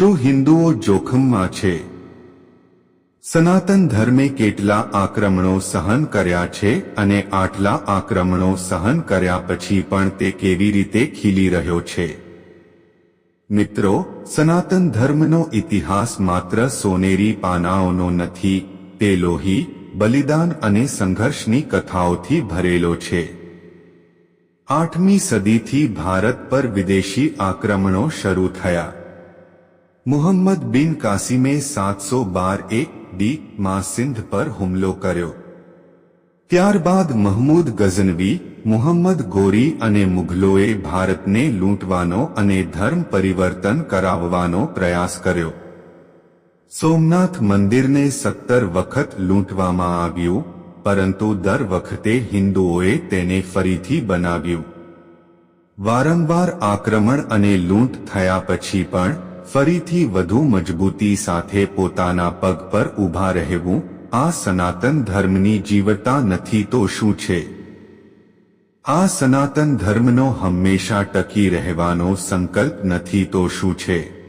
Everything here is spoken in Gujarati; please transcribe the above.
શું હિન્દુઓ જોખમમાં છે? સનાતન ધર્મે કેટલા આક્રમણો સહન કર્યા છે અને આટલા આક્રમણો સહન કર્યા પછી પણ તે કેવી રીતે ખીલી રહ્યો છે? મિત્રો, સનાતન ધર્મનો ઇતિહાસ માત્ર સોનેરી પાનાઓનો નથી, તે લોહી, બલિદાન અને સંઘર્ષની કથાઓથી ભરેલો છે. 8મી સદીથી ભારત પર વિદેશી આક્રમણો શરૂ થયા. મુહમ્મદ બિન કાસિમે 712 AD માં સિંધ પર હુમલો કર્યો. ત્યારબાદ મહમૂદ ગઝનવી, મુહમ્મદ ગોરી અને મુઘલોએ ભારતને લૂંટવાનો અને ધર્મ પરિવર્તન કરાવવાનો પ્રયાસ કર્યો. સોમનાથ મંદિરને 17 વખત લૂંટવામાં આવ્યું, પરંતુ દર વખતે હિન્દુઓએ તેને ફરીથી બનાવ્યું. વારંવાર આક્રમણ અને લૂંટ થયા પછી પણ ફરીથી વધુ મજબૂતી સાથે પોતાના પગ પર ઊભા રહેવું, આ સનાતન ધર્મની જીવતા નથી તો શું છે? આ સનાતન ધર્મનો હંમેશા ટકી રહેવાનો સંકલ્પ નથી તો શું છે?